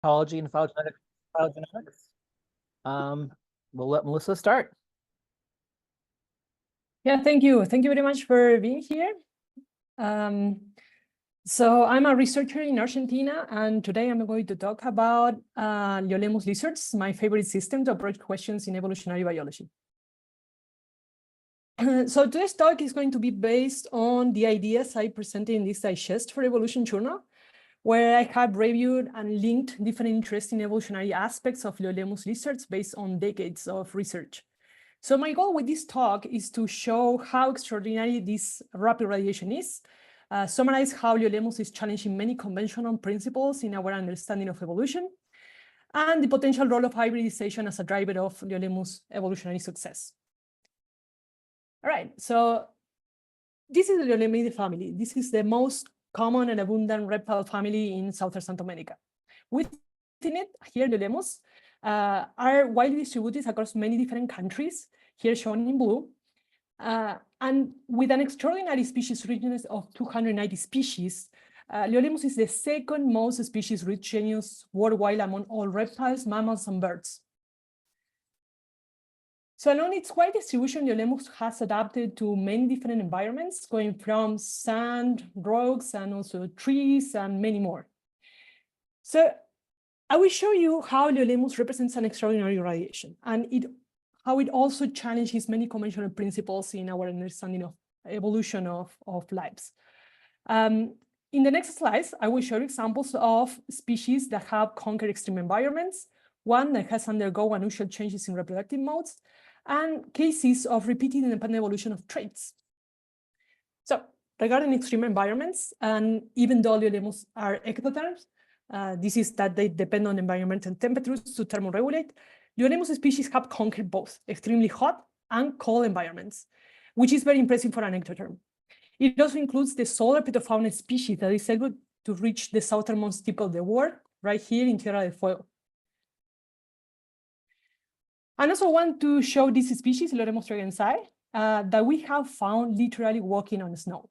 Ecology and Phylogenetics. We'll let Melissa start. Yeah, thank you. Thank you very much for being here. So I'm a researcher in Argentina, and today I'm going to talk about Liolemus lizards, my favorite system to approach questions in evolutionary biology. So today's talk is going to be based on the ideas I presented in this digest for Evolution journal, where I have reviewed and linked different interesting evolutionary aspects of Liolemus lizards based on decades of research. So my goal with this talk is to show how extraordinary this rapid radiation is, summarize how Liolemus is challenging many conventional principles in our understanding of evolution, and the potential role of hybridization as a driver of Liolemus evolutionary success. All right, so this is the Liolemuridae family. This is the most common and abundant reptile family in Southern South America. Within it, here Liolemus are widely distributed across many different countries, here shown in blue, and with an extraordinary species richness of 290 species, Liolemus is the second most species-rich genus worldwide among all reptiles, mammals, and birds. So along its wide distribution, Liolemus has adapted to many different environments, going from sand, rocks, and also trees, and many more. So I will show you how Liolemus represents an extraordinary radiation, and how it also challenges many conventional principles in our understanding of evolution of lives. In the next slides, I will show examples of species that have conquered extreme environments, one that has undergone unusual changes in reproductive modes, and cases of repeated independent evolution of traits. So regarding extreme environments, and even though Liolemus are ectotherms, this is that they depend on environmental temperatures to thermoregulate, Liolemus species have conquered both extremely hot and cold environments, which is very impressive for an ectotherm. It also includes the solar pitofauna species that is able to reach the southernmost tip of the world, right here in Tierra del Fuego. I also want to show this species, Liolemus trogensai, that we have found literally walking on snow.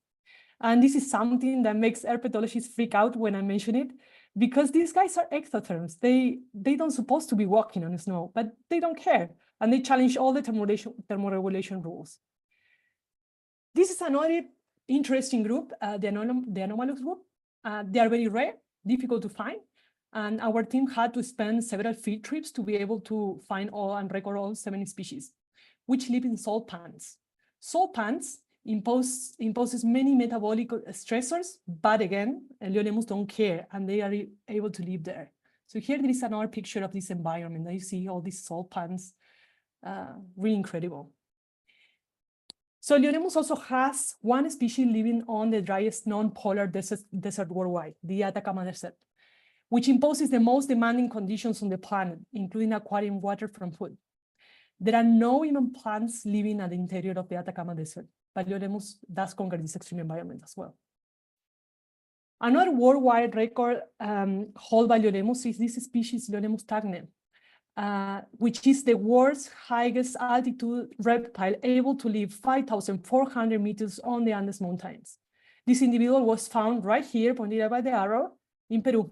And this is something that makes herpetologists freak out when I mention it, because these guys are ectotherms. They don't supposed to be walking on snow, but they don't care. And they challenge all the thermoregulation rules. This is another interesting group, the anomalous group. They are very rare, difficult to find. And our team had to spend several field trips to be able to find all and record all 7 species, which live in salt pans. Salt pans imposes many metabolic stressors, but again, Liolemus don't care, and they are able to live there. So here there is another picture of this environment. You see all these salt pans, really incredible. So Liolemus also has one species living on the driest non-polar desert worldwide, the Atacama Desert, which imposes the most demanding conditions on the planet, including acquiring water from food. There are no even plants living at the interior of the Atacama Desert, but Liolemus does conquer this extreme environment as well. Another worldwide record held by Liolemus is this species, Liolemus tagne, which is the world's highest altitude reptile, able to live 5,400 meters on the Andes Mountains. This individual was found right here, pointed out by the arrow, in Peru.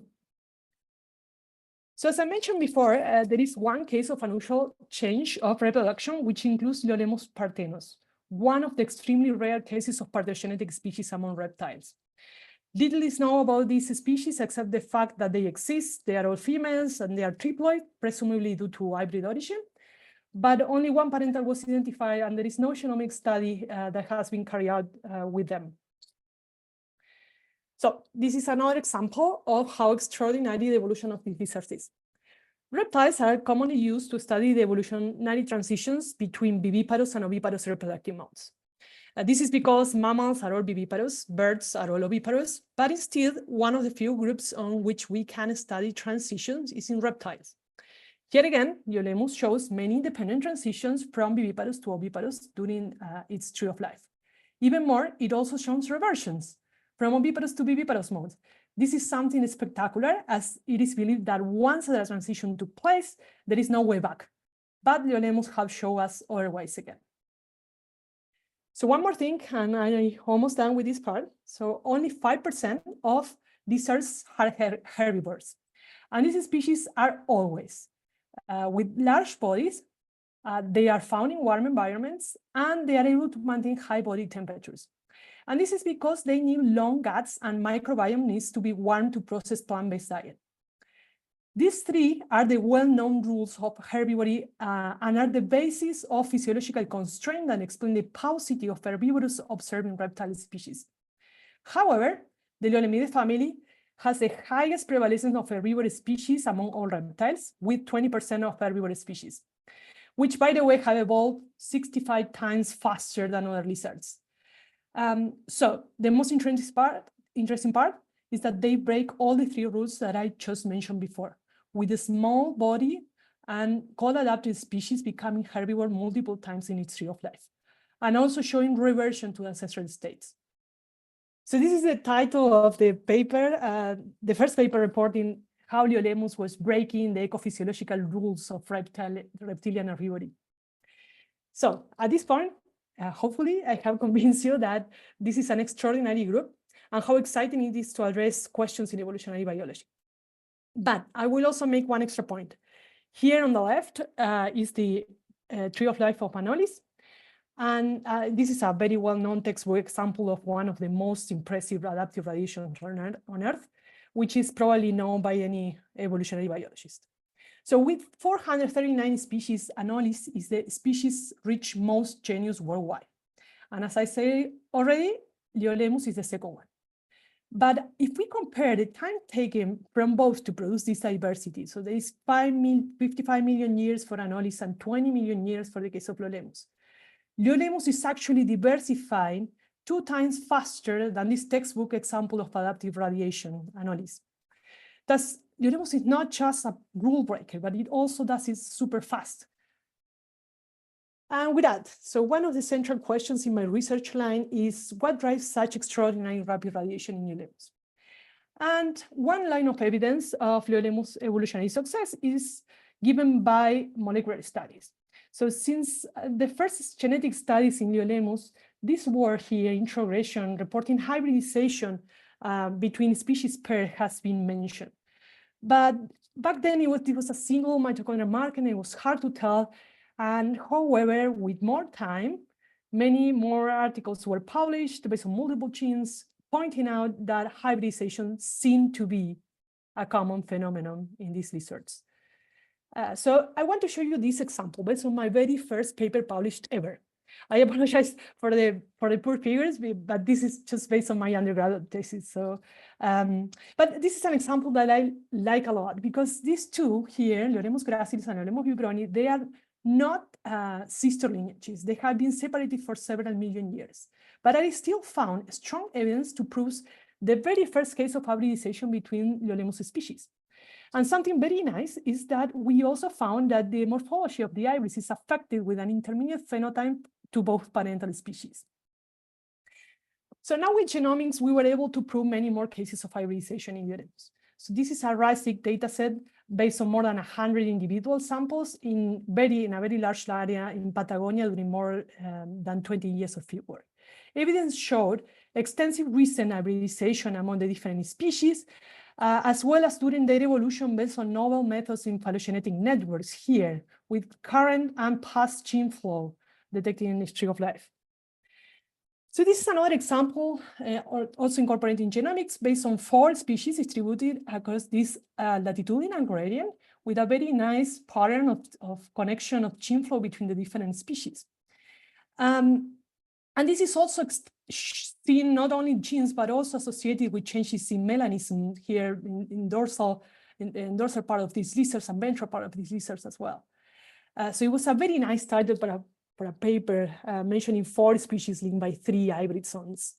So as I mentioned before, there is one case of unusual change of reproduction, which includes Liolemus parthenus, one of the extremely rare cases of parthenogenetic species among reptiles. Little is known about these species except the fact that they exist. They are all females and they are triploid, presumably due to hybrid origin. But only one parental was identified, and there is no genomic study that has been carried out with them. So this is another example of how extraordinary the evolution of these lizards is. Reptiles are commonly used to study the evolutionary transitions between viviparous and oviparous reproductive modes. This is because mammals are all viviparous, birds are all oviparous, but instead, one of the few groups on which we can study transitions is in reptiles. Yet again, Liolemus shows many independent transitions from viviparous to oviparous during its tree of life. Even more, it also shows reversions from oviparous to viviparous modes. This is something spectacular, as it is believed that once the transition took place, there is no way back. But Liolemus have shown us otherwise again. So one more thing, and I'm almost done with this part. So only 5% of lizards are herbivores. And these species are always with large bodies. They are found in warm environments, and they are able to maintain high body temperatures. And this is because they need long guts, and microbiome needs to be warm to process plant-based diet. These three are the well-known rules of herbivory and are the basis of physiological constraint that explain the paucity of herbivorous observed in reptile species. However, the Liolemnidae family has the highest prevalence of herbivorous species among all reptiles, with 20% of herbivorous species, which, by the way, have evolved 65 times faster than other lizards. So the most interesting part is that they break all the three rules that I just mentioned before, with a small body and cold-adapted species becoming herbivore multiple times in its tree of life, and also showing reversion to ancestral states. So this is the title of the paper, the first paper reporting how Liolemus was breaking the ecophysiological rules of reptilian herbivory. So at this point, hopefully I have convinced you that this is an extraordinary group and how exciting it is to address questions in evolutionary biology. But I will also make one extra point. Here on the left is the tree of life of Anolis. And this is a very well-known textbook example of one of the most impressive adaptive radiations on Earth, which is probably known by any evolutionary biologist. So with 439 species, Anolis is the species-rich most genus worldwide. And as I say already, Liolemus is the second one. But if we compare the time taken from both to produce this diversity, so there is 55 million years for Anolis and 20 million years for the case of Liolemus. Liolemus is actually diversifying 2 times faster than this textbook example of adaptive radiation, Anolis. Thus, Liolemus is not just a rule breaker, but it also does it super fast. And with that, so one of the central questions in my research line is what drives such extraordinary rapid radiation in Liolemus? And one line of evidence of Liolemus' evolutionary success is given by molecular studies. So since the first genetic studies in Liolemus, this word here, introgression, reporting hybridization between species pair has been mentioned. But back then it was a single mitochondrial marker and it was hard to tell. And however, with more time, many more articles were published based on multiple genes, pointing out that hybridization seemed to be a common phenomenon in these lizards. So I want to show you this example based on my very first paper published ever. I apologize for the poor figures, but this is just based on my undergraduate thesis. So, but this is an example that I like a lot because these two here, Liolemus gracilis and Liolemus vibroni, they are not sister lineages. They have been separated for several million years, but I still found strong evidence to prove the very first case of hybridization between Liolemus species. And something very nice is that we also found that the morphology of the iris is affected with an intermediate phenotype to both parental species. So now with genomics, we were able to prove many more cases of hybridization in Liolemus. So this is a RISIC dataset based on more than 100 individual samples in a very large area in Patagonia during more than 20 years of field work. Evidence showed extensive recent hybridization among the different species, as well as during their evolution based on novel methods in phylogenetic networks here, with current and past gene flow detected in the tree of life. So this is another example, also incorporating genomics based on 4 species distributed across this latitudinal gradient with a very nice pattern of connection of gene flow between the different species. And this is also seen not only genes, but also associated with changes in melanism here in dorsal part of these lizards and ventral part of these lizards as well. So it was a very nice title for a paper mentioning 4 species linked by 3 hybrid zones.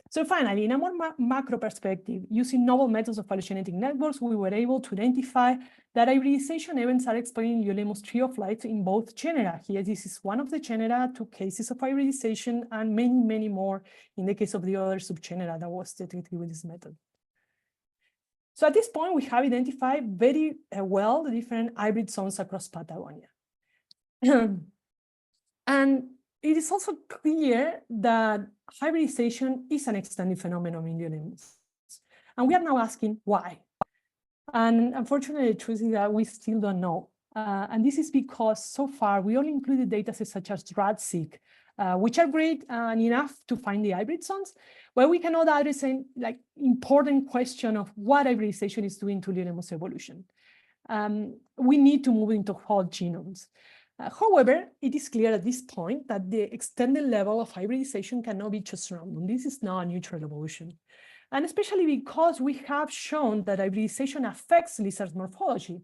So finally, in a more macro perspective, using novel methods of phylogenetic networks, we were able to identify that hybridization events are explaining Liolemus tree of life in both genera. Here, this is one of the genera, 2 cases of hybridization, and many, many more in the case of the other subgenera that was detected with this method. So at this point, we have identified very well the different hybrid zones across Patagonia. And it is also clear that hybridization is an extended phenomenon in Liolemus. And we are now asking why. And unfortunately, the truth is that we still don't know. And this is because so far we only included datasets such as RAD-seq, which are great and enough to find the hybrid zones, but we cannot address an important question of what hybridization is doing to Leulemus evolution. We need to move into whole genomes. However, it is clear at this point that the extended level of hybridization cannot be just random. This is not a neutral evolution. And especially because we have shown that hybridization affects lizard morphology.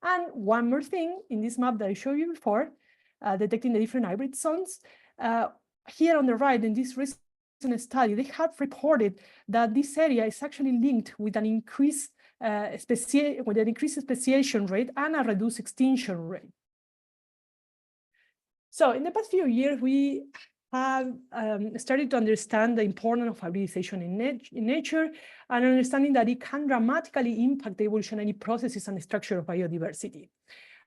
And one more thing in this map that I showed you before, detecting the different hybrid zones, here on the right in this recent study, they have reported that this area is actually linked with an increased speciation rate and a reduced extinction rate. So in the past few years, we have started to understand the importance of hybridization in nature and understanding that it can dramatically impact the evolutionary processes and the structure of biodiversity.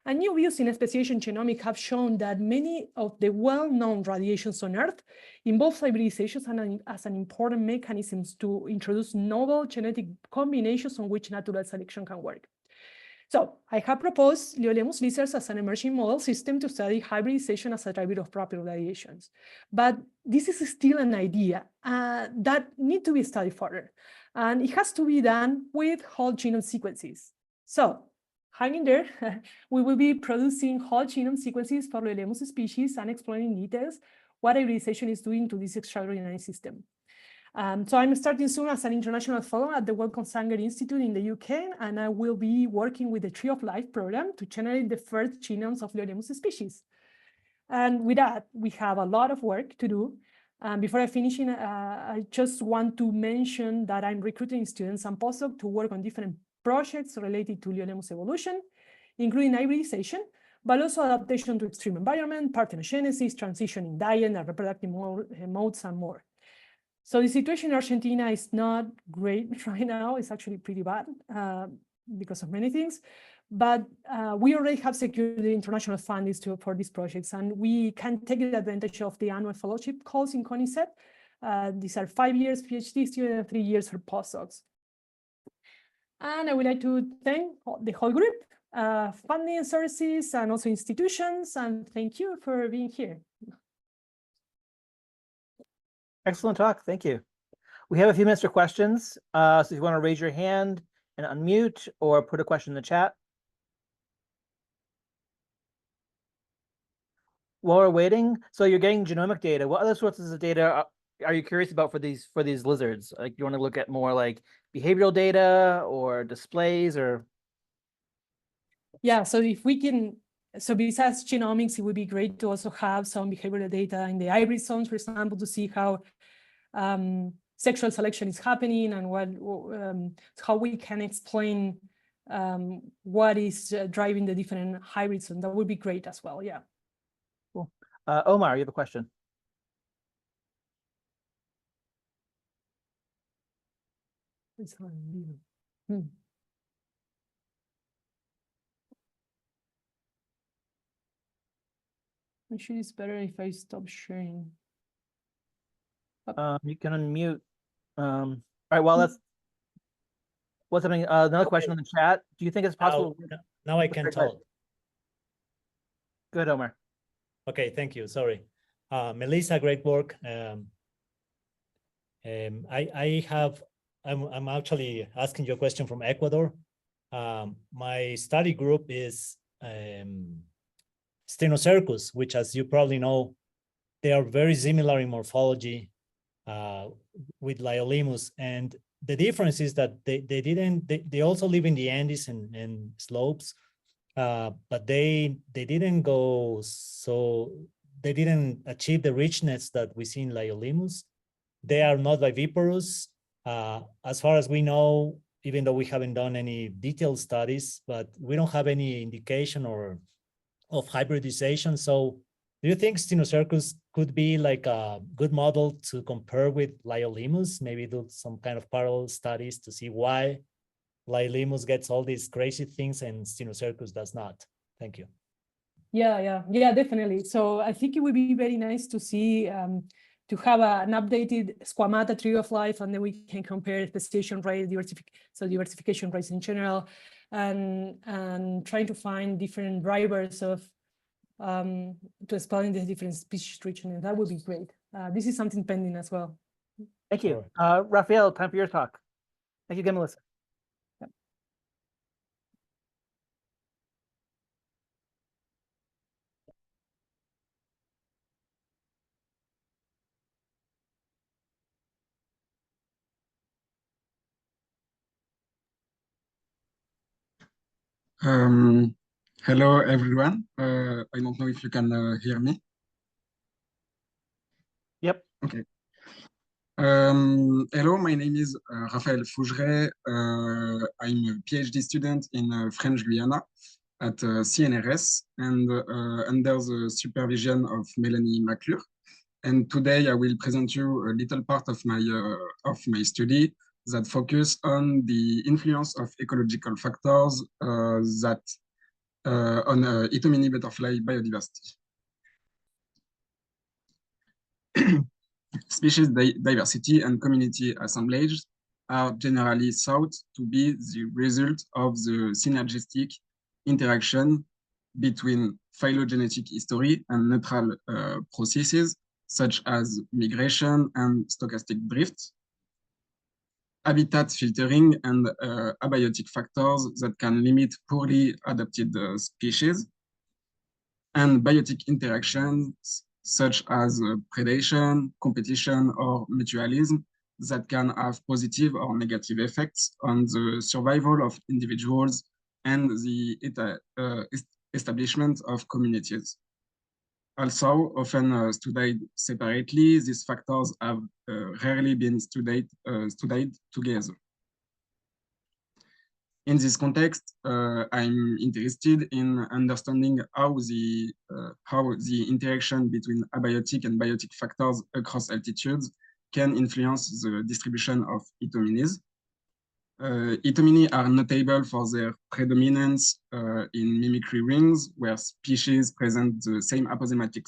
And new views in speciation genomics have shown that many of the well-known radiations on Earth involve hybridizations as an important mechanisms to introduce novel genetic combinations on which natural selection can work. So I have proposed Leulemus lizards as an emerging model system to study hybridization as a driver of proper variations. But this is still an idea that needs to be studied further. And it has to be done with whole genome sequences. So hang in there, we will be producing whole genome sequences for Leulemus species and exploring in details what hybridization is doing to this extraordinary system. So I'm starting soon as an international fellow at the Wellcome Sanger Institute in the UK, and I will be working with the Tree of Life program to generate the first genomes of Leulemus species. And with that, we have a lot of work to do. Before I finish, I just want to mention that I'm recruiting students and postdocs to work on different projects related to Leulemus evolution, including hybridization, but also adaptation to extreme environment, parthenogenesis, transition in diet and reproductive modes, and more. So the situation in Argentina is not great right now. It's actually pretty bad because of many things. But we already have secured the international funding for these projects, and we can take advantage of the annual fellowship calls in CONICET. These are 5 years PhD students and 3 years for postdocs. And I would like to thank the whole group, funding sources, and also institutions, and thank you for being here. Excellent talk. Thank you. We have a few minutes for questions. So if you want to raise your hand and unmute or put a question in the chat. While we're waiting, so you're getting genomic data. What other sources of data are you curious about for these lizards? Like, you want to look at more like behavioral data or displays or? Yeah, so if we can, so besides genomics, it would be great to also have some behavioral data in the hybrid zones, for example, to see how sexual selection is happening and what how we can explain what is driving the different hybrids, and that would be great as well. Yeah. Cool. Omar, you have a question. Actually, it's better if I stop sharing. You can unmute. All right, well, that's what's happening. Another question in the chat. Do you think it's possible? Now I can talk. Good, Omar. Okay, thank you. Sorry. Melissa, great work. I'm actually asking you a question from Ecuador. My study group is Stenocercus, which, as you probably know, they are very similar in morphology with Liolemus. And the difference is that they also live in the Andes and slopes, but they didn't achieve the richness that we see in Liolemus. They are not viviparous. As far as we know, even though we haven't done any detailed studies, but we don't have any indication of hybridization. So do you think Stenocercus could be like a good model to compare with Liolemus? Maybe do some kind of parallel studies to see why Liolemus gets all these crazy things and Stenocercus does not. Thank you. Yeah, definitely. So I think it would be very nice to see to have an updated squamata tree of life, and then we can compare speciation rate, diversification rates in general, and trying to find different drivers of to exploring the different species region, and that would be great. This is something pending as well. Thank you. Raphael, time for your talk. Thank you again, Melissa. Hello, everyone. I don't know if you can hear me. Yep. Okay. Hello, my name is Raphaël Fougeret. I'm a PhD student in French Guiana at CNRS and under the supervision of Melanie McClure. And today I will present you a little part of my study that focus on the influence of ecological factors that on Itomini butterfly biodiversity. Species diversity and community assemblage are generally thought to be the result of the synergistic interaction between phylogenetic history and neutral processes such as migration and stochastic drift, habitat filtering and abiotic factors that can limit poorly adapted species, and biotic interactions such as predation, competition, or mutualism that can have positive or negative effects on the survival of individuals and the establishment of communities. Also, often studied separately, these factors have rarely been studied together. In this context, I'm interested in understanding how the interaction between abiotic and biotic factors across altitudes can influence the distribution of Itomines. Itomini are notable for their predominance in mimicry rings, where species present the same aposematic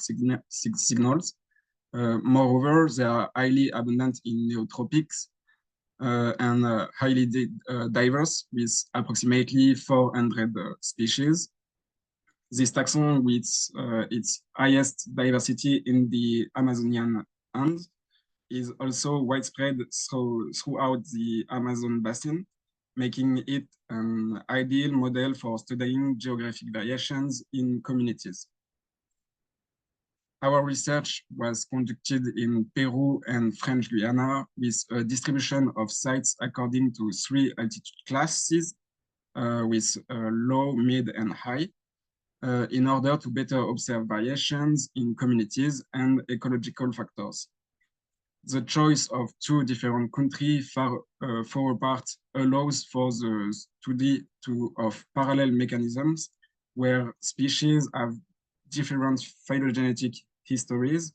signals. Moreover, they are highly abundant in neotropics and highly diverse, with approximately 400 species. This taxon, with its highest diversity in the Amazonian and is also widespread throughout the Amazon basin, making it an ideal model for studying geographic variations in communities. Our research was conducted in Peru and French Guiana with a distribution of sites according to 3 altitude classes with low, mid, and high in order to better observe variations in communities and ecological factors. The choice of 2 different countries far apart allows for the study of parallel mechanisms where species have different phylogenetic histories.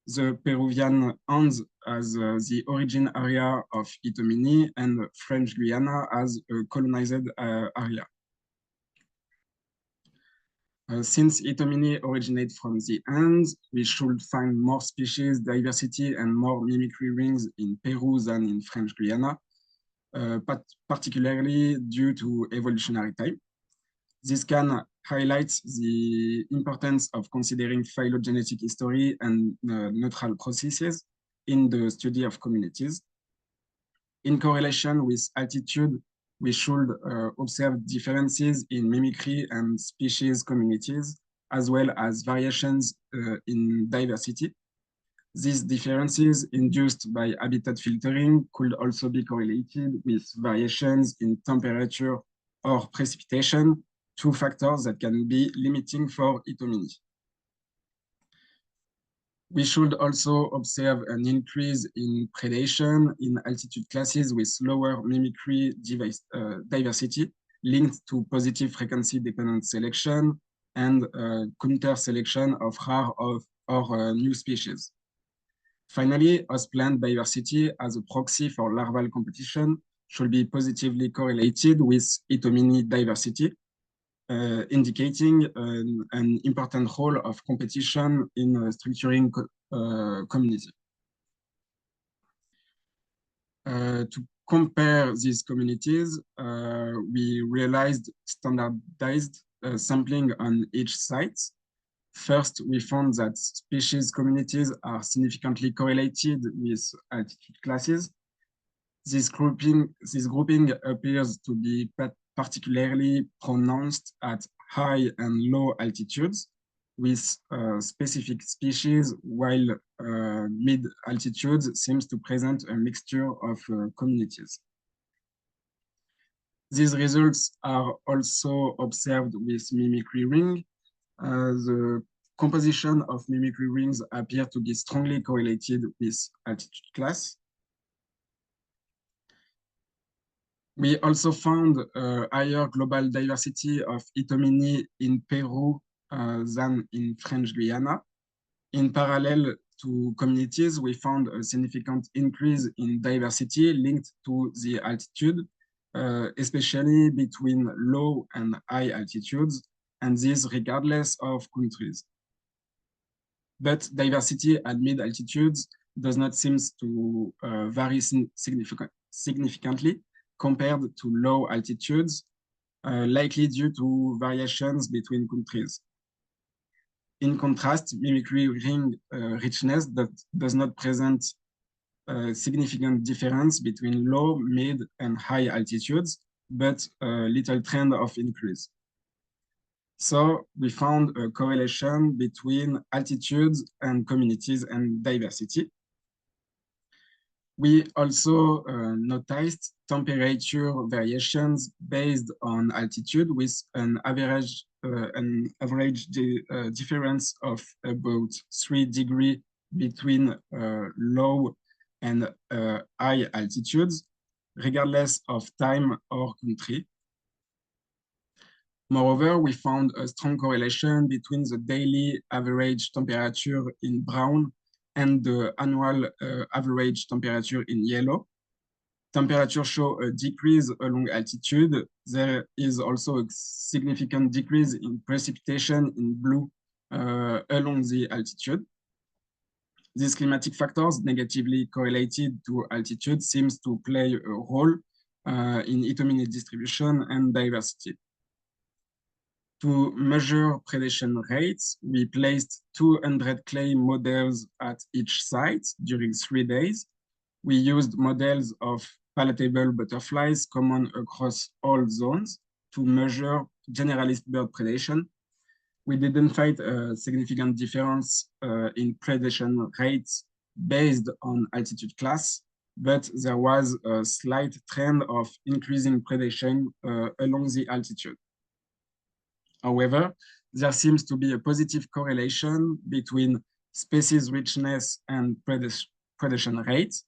The Peruvian Andes as the origin area of Itomini and French Guiana as a colonized area. Since Itomini originate from the Andes, we should find more species diversity and more mimicry rings in Peru than in French Guiana, but particularly due to evolutionary time. This can highlight the importance of considering phylogenetic history and neutral processes in the study of communities. In correlation with altitude, we should observe differences in mimicry and species communities, as well as variations in diversity. These differences induced by habitat filtering could also be correlated with variations in temperature or precipitation, 2 factors that can be limiting for Itomini. We should also observe an increase in predation in altitude classes with lower mimicry diversity linked to positive frequency dependent selection and counter selection of rare or new species. Finally, host plant diversity as a proxy for larval competition should be positively correlated with Itomini diversity, indicating an important role of competition in structuring community. To compare these communities, we realized standardized sampling on each site. First, we found that species communities are significantly correlated with altitude classes. This grouping appears to be particularly pronounced at high and low altitudes with specific species, while mid altitudes seems to present a mixture of communities. These results are also observed with mimicry ring. The composition of mimicry rings appear to be strongly correlated with altitude class. We also found a higher global diversity of Itomini in Peru than in French Guiana. In parallel to communities, we found a significant increase in diversity linked to the altitude, especially between low and high altitudes, and this regardless of countries. But diversity at mid altitudes does not seem to vary significantly compared to low altitudes, likely due to variations between countries. In contrast, mimicry ring richness does not present a significant difference between low, mid, and high altitudes, but a little trend of increase. So we found a correlation between altitudes and communities and diversity. We also noticed temperature variations based on altitude with an average difference of about 3 degrees between low and high altitudes, regardless of time or country. Moreover, we found a strong correlation between the daily average temperature in brown and the annual average temperature in yellow. Temperatures show a decrease along altitude. There is also a significant decrease in precipitation in blue along the altitude. These climatic factors negatively correlated to altitude seems to play a role in Itomini distribution and diversity. To measure predation rates, we placed 200 clay models at each site during 3 days. We used models of palatable butterflies common across all zones to measure generalist bird predation. We didn't find a significant difference in predation rates based on altitude class, but there was a slight trend of increasing predation along the altitude. However, there seems to be a positive correlation between species richness and predation rates.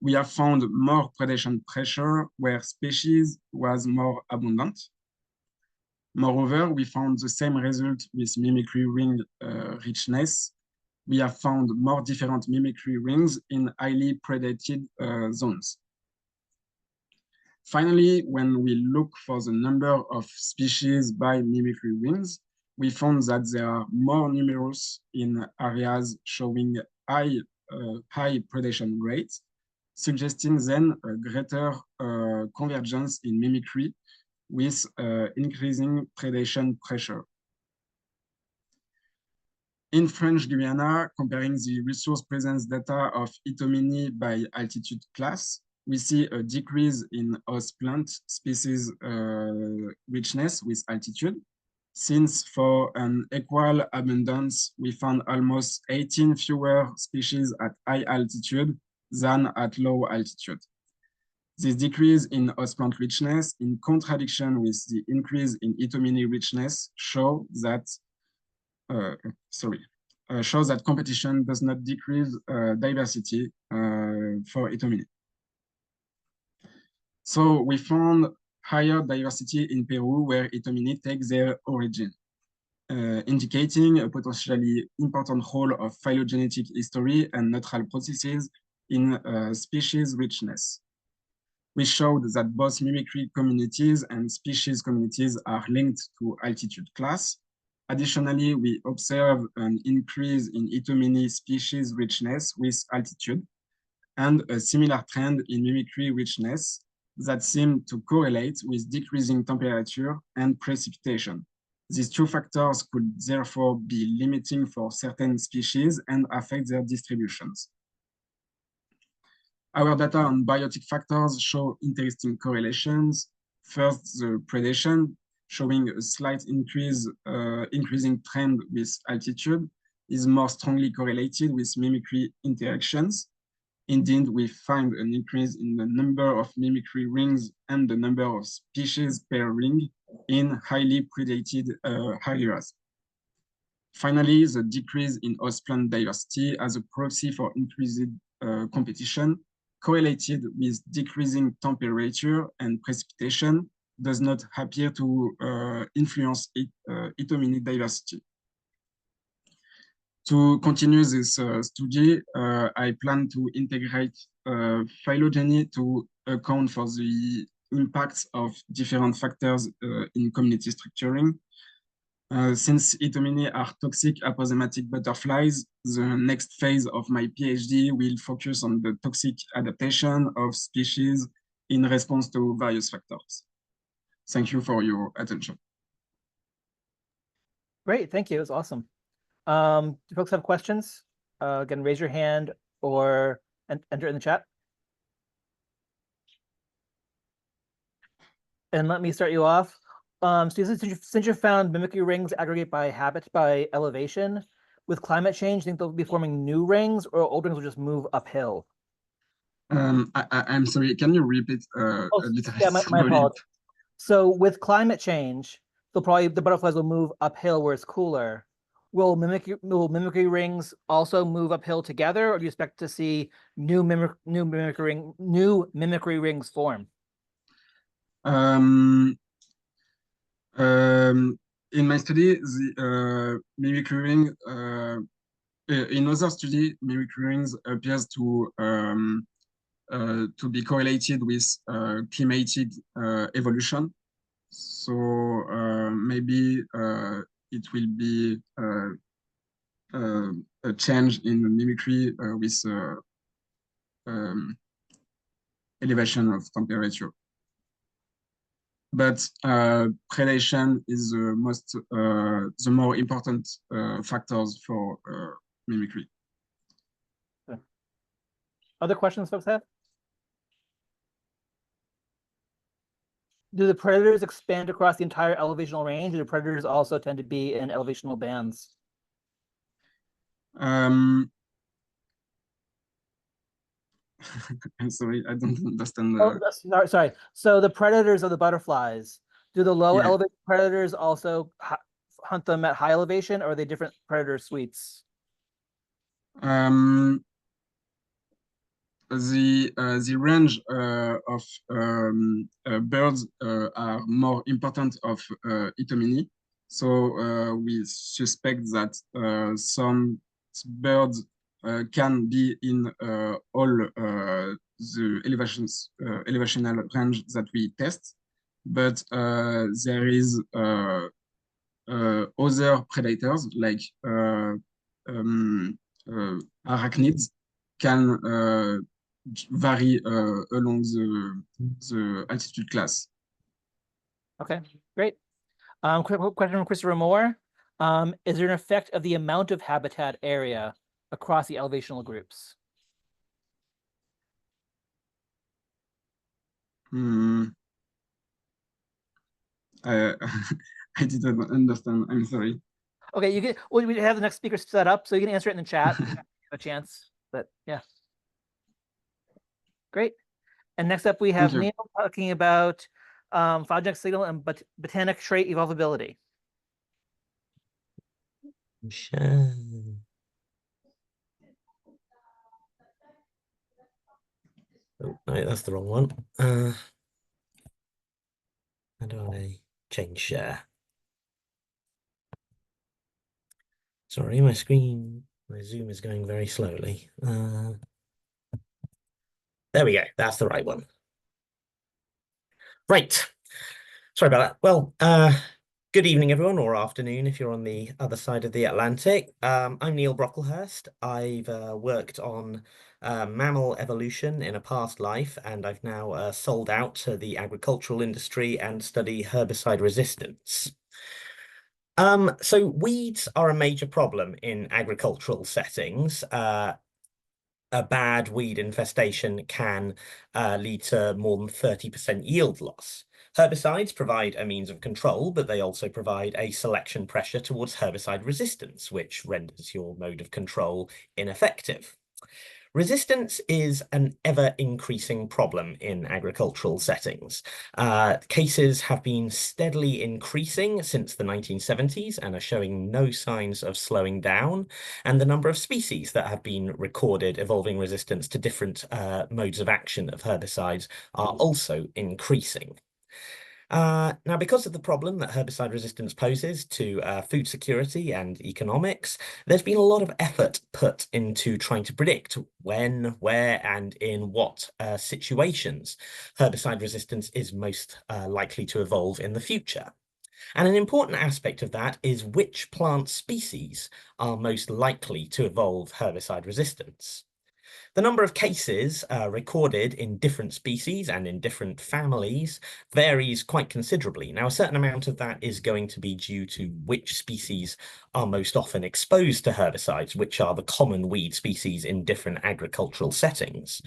We have found more predation pressure where species was more abundant. Moreover, we found the same result with mimicry ring richness. We have found more different mimicry rings in highly predated zones. Finally, when we look for the number of species by mimicry rings, we found that they are more numerous in areas showing high predation rates, suggesting then a greater convergence in mimicry with increasing predation pressure. In French Guiana, comparing the resource presence data of Itomini by altitude class, we see a decrease in host plant species richness with altitude, since for an equal abundance, we found almost 18 fewer species at high altitude than at low altitude. This decrease in host plant richness, in contradiction with the increase in Itomini richness, shows that competition does not decrease diversity for Itomini. So we found higher diversity in Peru where Itomini take their origin, indicating a potentially important role of phylogenetic history and natural processes in species richness. We showed that both mimicry communities and species communities are linked to altitude class. Additionally, we observe an increase in Itomini species richness with altitude and a similar trend in mimicry richness that seem to correlate with decreasing temperature and precipitation. These two factors could therefore be limiting for certain species and affect their distributions. Our data on biotic factors show interesting correlations. First, the predation, showing a slight increasing trend with altitude, is more strongly correlated with mimicry interactions. Indeed, we find an increase in the number of mimicry rings and the number of species per ring in highly predated areas. Finally, the decrease in host plant diversity as a proxy for increased competition correlated with decreasing temperature and precipitation does not appear to influence Itomini diversity. To continue this study, I plan to integrate phylogeny to account for the impacts of different factors in community structuring. Since Itomini are toxic aposematic butterflies, the next phase of my PhD will focus on the toxic adaptation of species in response to various factors. Thank you for your attention. Great, thank you. It was awesome. Do folks have questions? Again, raise your hand or enter in the chat. And let me start you off. So since you found mimicry rings aggregate by habit by elevation, with climate change, do you think they'll be forming new rings or old rings will just move uphill? I'm sorry, can you repeat a little yeah, bit? my apologies. So with climate change, the butterflies will move uphill where it's cooler. Will mimicry rings also move uphill together, or do you expect to see new mimicry rings form? In my study, the mimicry ring, in other study, mimicry rings appears to be correlated with climatic evolution. So maybe it will be a change in the mimicry with elevation of temperature. But predation is the more important factors for mimicry. Other questions folks have? Do the predators expand across the entire elevational range, or do predators also tend to be in elevational bands? I'm sorry, I don't understand. Sorry. So the predators of the butterflies, do the low elevation predators also hunt them at high elevation, or are they different predator suites? The range of birds are more important of Itomini. So we suspect that some birds can be in all the elevational range that we test, but there is other predators like arachnids can vary along the altitude class. Okay, great. Quick question from Christopher Moore. Is there an effect of the amount of habitat area across the elevational groups? I didn't understand. I'm sorry. Okay, you get. Well, we have the next speaker set up, so you can answer it in the chat. If you have a chance, but yeah, great. And next up, we have Neil talking about phylogenetic signal and botanic trait evolvability. Sure. Oh, no, that's the wrong one. How do I change share? Sorry, my Zoom is going very slowly. There we go. That's the right one. Right. Sorry about that. Well, Good evening, everyone, or afternoon if you're on the other side of the Atlantic. I'm Neil Brocklehurst. I've worked on mammal evolution in a past life, and I've now sold out to the agricultural industry and study herbicide resistance. So weeds are a major problem in agricultural settings. A bad weed infestation can lead to more than 30% yield loss. Herbicides provide a means of control, but they also provide a selection pressure towards herbicide resistance, which renders your mode of control ineffective. Resistance is an ever-increasing problem in agricultural settings. Cases have been steadily increasing since the 1970s and are showing no signs of slowing down. And the number of species that have been recorded evolving resistance to different modes of action of herbicides are also increasing. Now, because of the problem that herbicide resistance poses to food security and economics, there's been a lot of effort put into trying to predict when, where, and in what situations herbicide resistance is most likely to evolve in the future. And an important aspect of that is which plant species are most likely to evolve herbicide resistance. The number of cases recorded in different species and in different families varies quite considerably. Now, a certain amount of that is going to be due to which species are most often exposed to herbicides, which are the common weed species in different agricultural settings.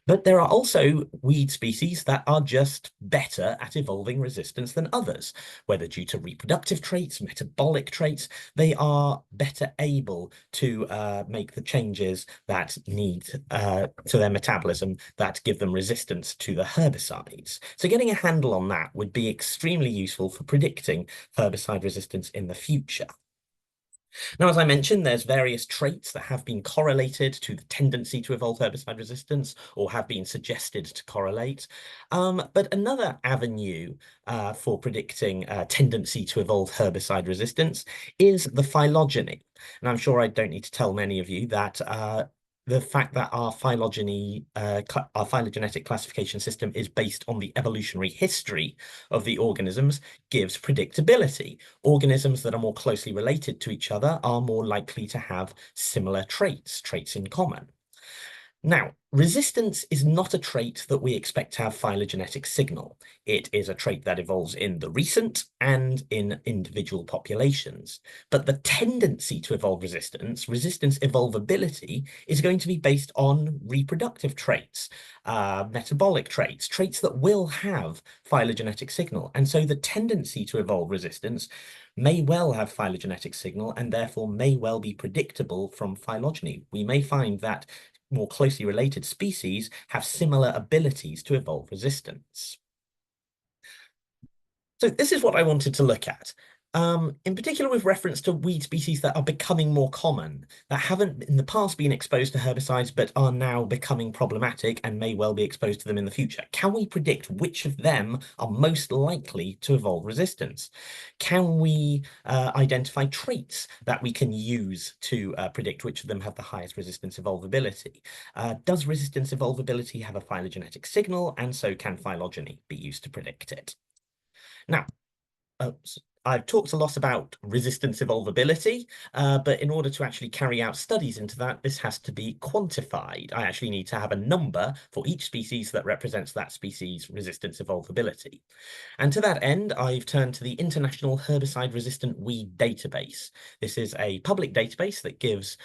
But there are also weed species that are just better at evolving resistance than others, whether due to reproductive traits, metabolic traits. They are better able to make the changes that need to their metabolism that give them resistance to the herbicides. So getting a handle on that would be extremely useful for predicting herbicide resistance in the future. Now, as I mentioned, there's various traits that have been correlated to the tendency to evolve herbicide resistance or have been suggested to correlate. But another avenue for predicting tendency to evolve herbicide resistance is the phylogeny. And I'm sure I don't need to tell many of you that the fact that our phylogenetic classification system is based on the evolutionary history of the organisms gives predictability. Organisms that are more closely related to each other are more likely to have similar traits in common. Now, resistance is not a trait that we expect to have phylogenetic signal. It is a trait that evolves in the recent and in individual populations. But the tendency to evolve resistance evolvability, is going to be based on reproductive traits, metabolic traits that will have phylogenetic signal. And so the tendency to evolve resistance may well have phylogenetic signal and therefore may well be predictable from phylogeny. We may find that more closely related species have similar abilities to evolve resistance. So this is what I wanted to look at. In particular with reference to weed species that are becoming more common, that haven't in the past been exposed to herbicides, but are now becoming problematic and may well be exposed to them in the future. Can we predict which of them are most likely to evolve resistance? Can we identify traits that we can use to predict which of them have the highest resistance evolvability? Does resistance evolvability have a phylogenetic signal? And so can phylogeny be used to predict it? Now, I've talked a lot about resistance evolvability, but in order to actually carry out studies into that, this has to be quantified. I actually need to have a number for each species that represents that species' resistance evolvability. And to that end, I've turned to the International Herbicide Resistant Weed Database. This is a public database that gives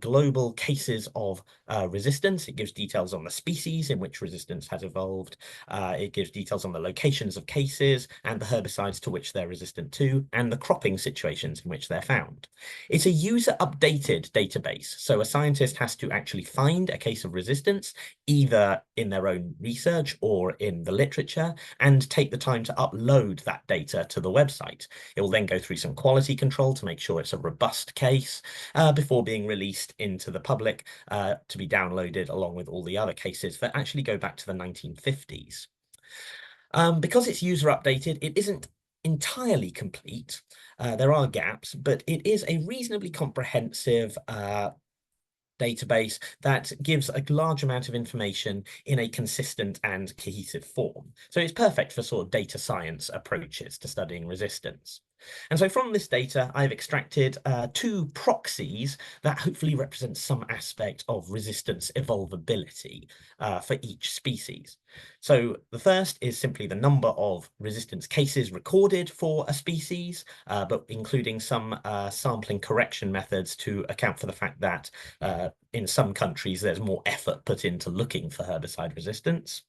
global cases of resistance. It gives details on the species in which resistance has evolved. It gives details on the locations of cases and the herbicides to which they're resistant to, and the cropping situations in which they're found. It's a user-updated database, so a scientist has to actually find a case of resistance, either in their own research or in the literature, and take the time to upload that data to the website. It will then go through some quality control to make sure it's a robust case before being released into the public to be downloaded along with all the other cases that actually go back to the 1950s. Because it's user updated, it isn't entirely complete. There are gaps, but it is a reasonably comprehensive database that gives a large amount of information in a consistent and cohesive form. So it's perfect for sort of data science approaches to studying resistance. And so from this data, I've extracted two proxies that hopefully represent some aspect of resistance evolvability for each species. So the first is simply the number of resistance cases recorded for a species, but including some sampling correction methods to account for the fact that in some countries there's more effort put into looking for herbicide resistance.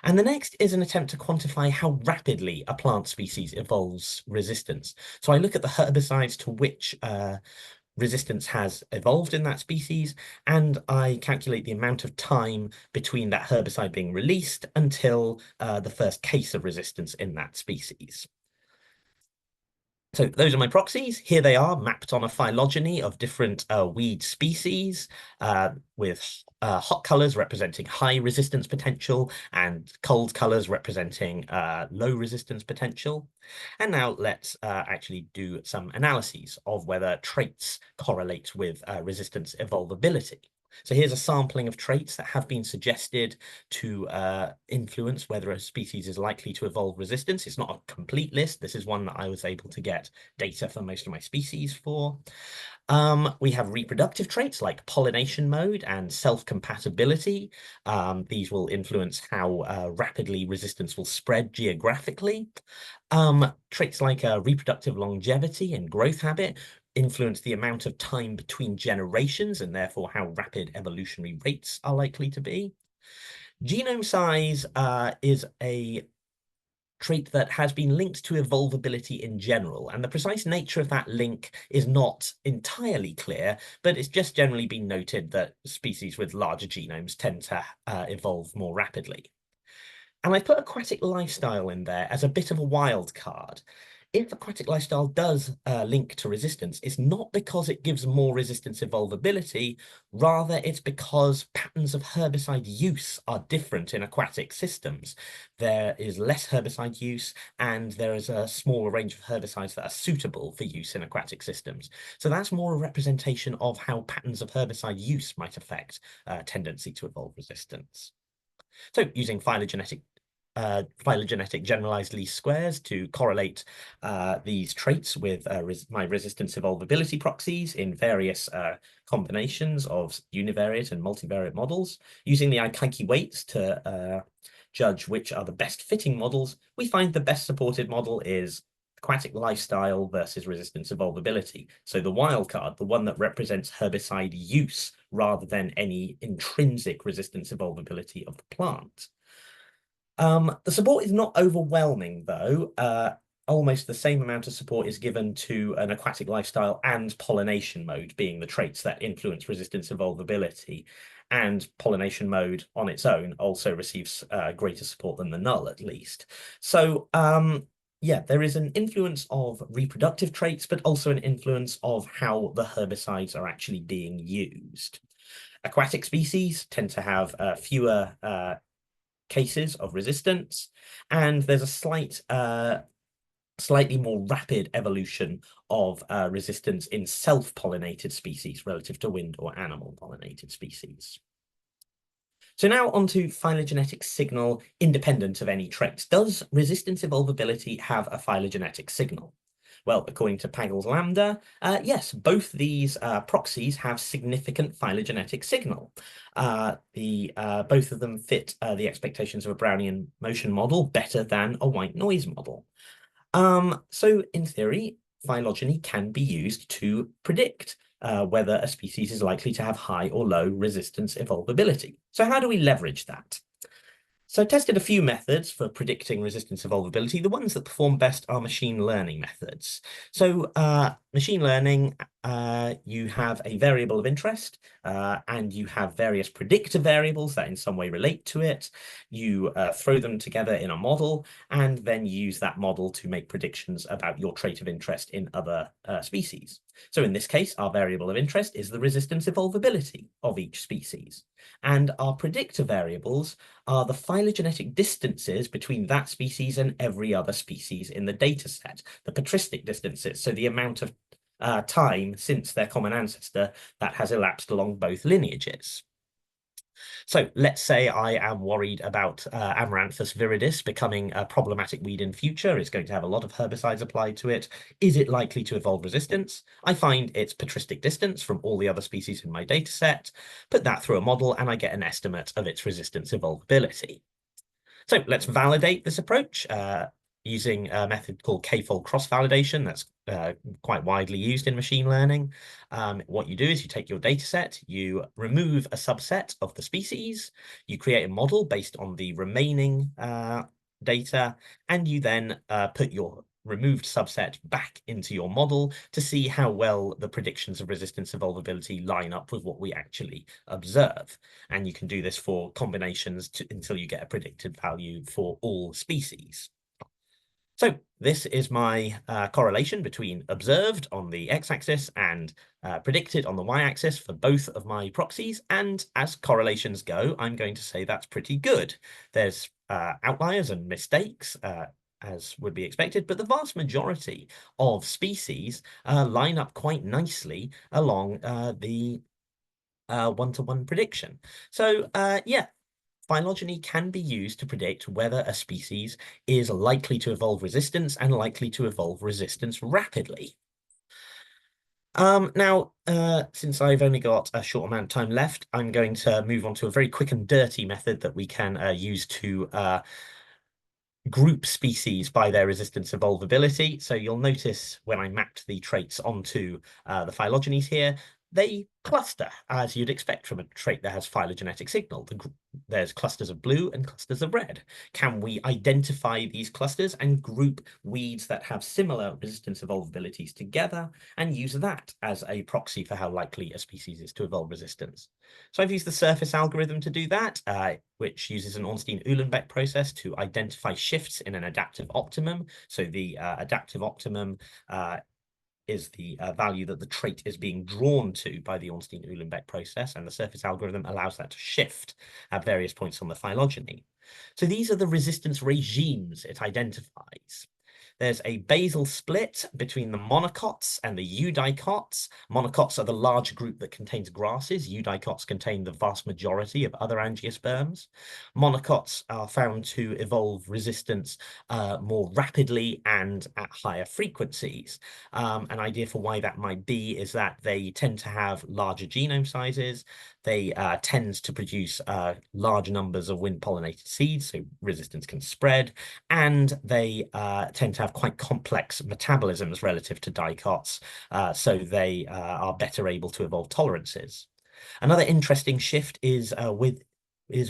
And the next is an attempt to quantify how rapidly a plant species evolves resistance. So I look at the herbicides to which resistance has evolved in that species, and I calculate the amount of time between that herbicide being released until the first case of resistance in that species. So those are my proxies. Here they are mapped on a phylogeny of different weed species with hot colors representing high resistance potential and cold colors representing low resistance potential. And now let's actually do some analyses of whether traits correlate with resistance evolvability. So here's a sampling of traits that have been suggested to influence whether a species is likely to evolve resistance. It's not a complete list. This is one that I was able to get data for most of my species for. We have reproductive traits like pollination mode and self-compatibility. These will influence how rapidly resistance will spread geographically. Traits like reproductive longevity and growth habit influence the amount of time between generations and therefore how rapid evolutionary rates are likely to be. Genome size is a trait that has been linked to evolvability in general, and the precise nature of that link is not entirely clear, but it's just generally been noted that species with larger genomes tend to evolve more rapidly. And I put aquatic lifestyle in there as a bit of a wild card. If aquatic lifestyle does link to resistance, it's not because it gives more resistance evolvability, rather it's because patterns of herbicide use are different in aquatic systems. There is less herbicide use, and there is a smaller range of herbicides that are suitable for use in aquatic systems. So that's more a representation of how patterns of herbicide use might affect tendency to evolve resistance. So using phylogenetic generalized least squares to correlate these traits with my resistance evolvability proxies in various combinations of univariate and multivariate models, using the Ecology weights to judge which are the best fitting models, we find the best supported model is aquatic lifestyle versus resistance evolvability. So the wildcard, the one that represents herbicide use rather than any intrinsic resistance evolvability of the plant. The support is not overwhelming, though. Almost the same amount of support is given to an aquatic lifestyle and pollination mode being the traits that influence resistance evolvability. And pollination mode on its own also receives greater support than the null, at least. So, yeah, there is an influence of reproductive traits, but also an influence of how the herbicides are actually being used. Aquatic species tend to have fewer cases of resistance, and there's a slightly more rapid evolution of resistance in self-pollinated species relative to wind or animal-pollinated species. So now onto phylogenetic signal independent of any traits. Does resistance evolvability have a phylogenetic signal? Well, according to Pagel's lambda, yes, both these proxies have significant phylogenetic signal. Both of them fit the expectations of a Brownian motion model better than a white noise model. So in theory, phylogeny can be used to predict whether a species is likely to have high or low resistance evolvability. So how do we leverage that? So I tested a few methods for predicting resistance evolvability. The ones that perform best are machine learning methods. So machine learning, you have a variable of interest and you have various predictor variables that in some way relate to it. You throw them together in a model and then use that model to make predictions about your trait of interest in other species. So in this case, our variable of interest is the resistance evolvability of each species. And our predictor variables are the phylogenetic distances between that species and every other species in the data set, the patristic distances, so the amount of time since their common ancestor that has elapsed along both lineages. So let's say I am worried about Amaranthus viridis becoming a problematic weed in future. It's going to have a lot of herbicides applied to it. Is it likely to evolve resistance? I find its patristic distance from all the other species in my data set, put that through a model, and I get an estimate of its resistance evolvability. So let's validate this approach using a method called k-fold cross-validation that's quite widely used in machine learning. What you do is you take your data set, you remove a subset of the species, you create a model based on the remaining data, and you then put your removed subset back into your model to see how well the predictions of resistance evolvability line up with what we actually observe. And you can do this for combinations until you get a predicted value for all species. So this is my correlation between observed on the x-axis and predicted on the y-axis for both of my proxies. And as correlations go, I'm going to say that's pretty good. There's outliers and mistakes, as would be expected, but the vast majority of species line up quite nicely along the one-to-one prediction. So yeah, phylogeny can be used to predict whether a species is likely to evolve resistance and likely to evolve resistance rapidly. Now, since I've only got a short amount of time left, I'm going to move on to a very quick and dirty method that we can use to group species by their resistance evolvability. So you'll notice when I mapped the traits onto the phylogenies here, they cluster, as you'd expect from a trait that has phylogenetic signal. There's clusters of blue and clusters of red. Can we identify these clusters and group weeds that have similar resistance evolvabilities together and use that as a proxy for how likely a species is to evolve resistance? So I've used the surface algorithm to do that, which uses an Ornstein-Uhlenbeck process to identify shifts in an adaptive optimum. So the adaptive optimum is the value that the trait is being drawn to by the Ornstein-Uhlenbeck process, and the surface algorithm allows that to shift at various points on the phylogeny. So these are the resistance regimes it identifies. There's a basal split between the monocots and the eudicots. Monocots are the large group that contains grasses. Eudicots contain the vast majority of other angiosperms. Monocots are found to evolve resistance more rapidly and at higher frequencies. An idea for why that might be is that they tend to have larger genome sizes. They tend to produce large numbers of wind-pollinated seeds, so resistance can spread, and they tend to have quite complex metabolisms relative to dicots, so they are better able to evolve tolerances. Another interesting shift is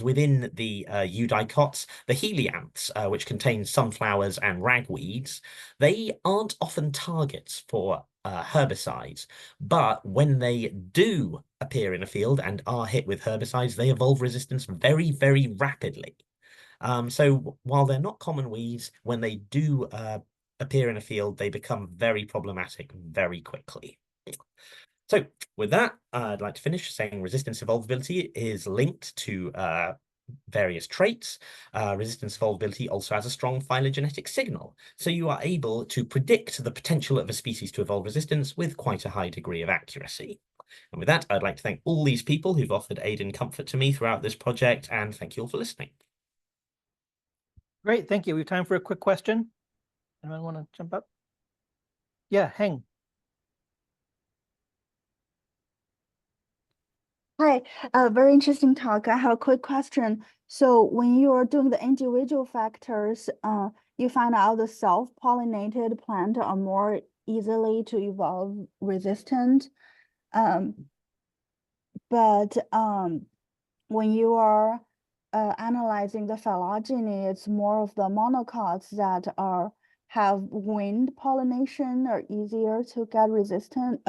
within the eudicots, the helianths, which contain sunflowers and ragweeds. They aren't often targets for herbicides, but when they do appear in a field and are hit with herbicides, they evolve resistance very, very rapidly. So while they're not common weeds, when they do appear in a field, they become very problematic very quickly. So with that, I'd like to finish saying resistance evolvability is linked to various traits. Resistance evolvability also has a strong phylogenetic signal. So you are able to predict the potential of a species to evolve resistance with quite a high degree of accuracy. And with that, I'd like to thank all these people who've offered aid and comfort to me throughout this project, and thank you all for listening. Great, thank you. We have time for a quick question. Anyone want to jump up? Yeah, Heng. Hi, very interesting talk. I have a quick question. So when you're doing the individual factors, you find out the self-pollinated plant are more easily to evolve resistant. But when you are analyzing the phylogeny, it's more of the monocots that have wind pollination are easier to get resistant.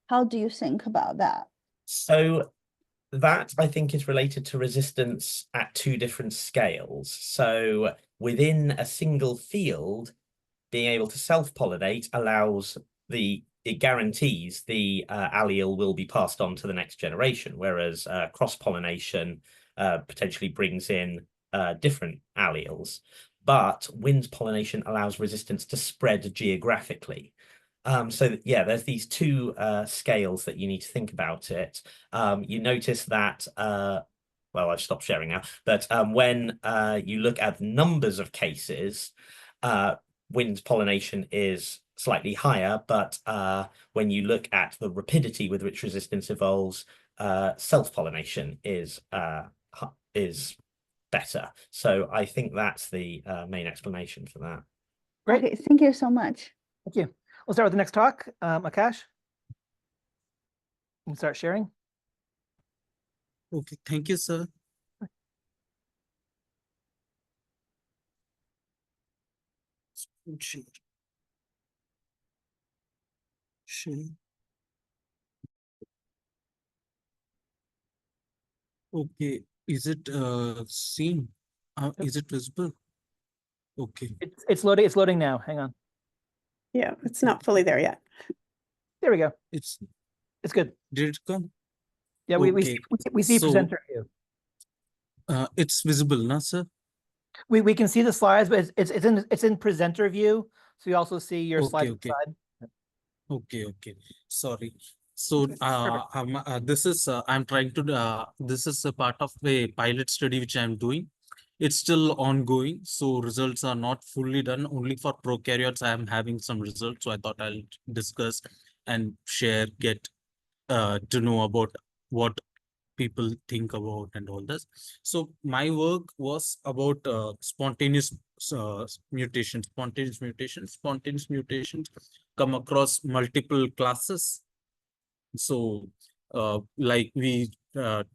How do you think about that? So that, I think, is related to resistance at two different scales. So within a single field, being able to self-pollinate it guarantees the allele will be passed on to the next generation, whereas cross-pollination potentially brings in different alleles. But wind pollination allows resistance to spread geographically. So yeah, there's these two scales that you need to think about it. You notice that well, I've stopped sharing now, but when you look at numbers of cases, wind pollination is slightly higher, but when you look at the rapidity with which resistance evolves, self-pollination is better. So I think that's the main explanation for that. Great. Okay, thank you so much. Thank you. We'll start with the next talk. Akash, you can start sharing. Okay, thank you, sir. Share. Share. Okay, is it seen? Is it visible? Okay, It's loading. It's loading now. Hang on. Yeah, it's not fully there yet. There we go. it's It's good. did it come? Yeah, we see, Okay, we see so- presenter view. It's visible, na, sir? We can see the slides, but it's in presenter view. So you also see your slides Okay. side. Okay. Sorry. So this is I'm trying to this is a part of a pilot study which I'm doing. It's still ongoing, so results are not fully done. Only for prokaryotes, I am having some results. So I thought I'll discuss and share, get to know about what people think about and all this. So my work was about spontaneous mutations. Spontaneous mutations come across multiple classes. So like we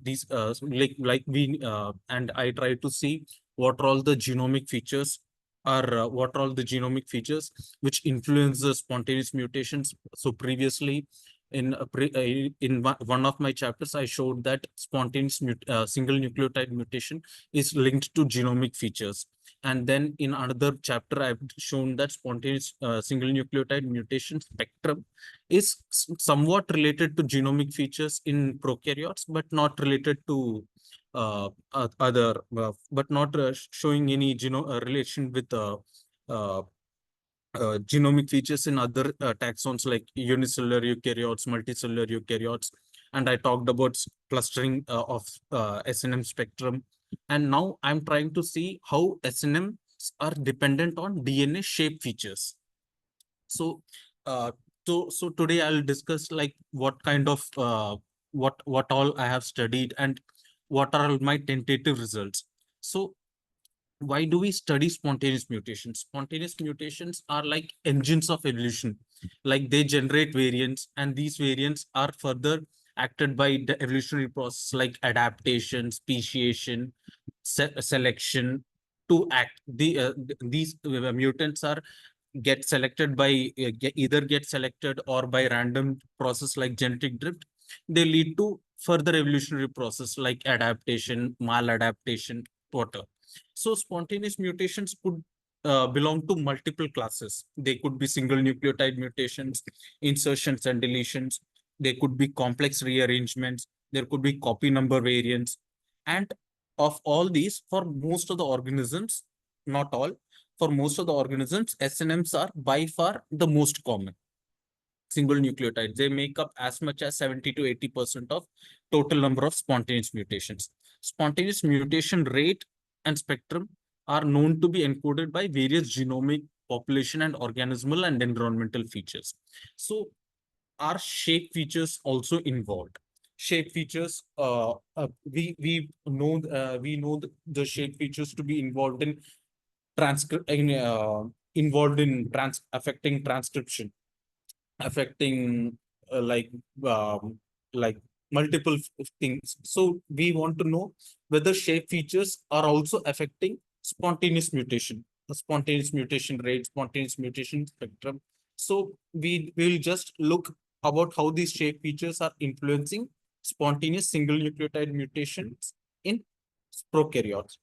these like we and I try to see what are all the genomic features which influence the spontaneous mutations. So previously in one of my chapters, I showed that spontaneous single nucleotide mutation is linked to genomic features. And then in another chapter, I've shown that spontaneous single nucleotide mutation spectrum is somewhat related to genomic features in prokaryotes, but not related to but not showing any relation with genomic features in other taxons like unicellular eukaryotes, multicellular eukaryotes. And I talked about clustering of SNM spectrum. And now I'm trying to see how SNMs are dependent on DNA shape features. So, so today I'll discuss like what kind of what all I have studied and what are my tentative results. So why do we study spontaneous mutations? Spontaneous mutations are like engines of evolution. Like they generate variants, and these variants are further acted by the evolutionary process like adaptation, speciation, selection to act. These mutants are get selected by either get selected or by random process like genetic drift. They lead to further evolutionary process like adaptation, maladaptation, whatever. So spontaneous mutations could belong to multiple classes. They could be single nucleotide mutations, insertions and deletions. They could be complex rearrangements. There could be copy number variants. And of all these, for most of the organisms, not all, for most of the organisms, SNMs are by far the most common single nucleotides. They make up as much as 70 to 80% of total number of spontaneous mutations. Spontaneous mutation rate and spectrum are known to be encoded by various genomic, population, and organismal and environmental features. So are shape features also involved? Shape features, we know the shape features to be involved in affecting transcription, affecting like multiple things. So we want to know whether shape features are also affecting spontaneous mutation, the spontaneous mutation rate, spontaneous mutation spectrum. So we will just look about how these shape features are influencing spontaneous single nucleotide mutations in prokaryotes.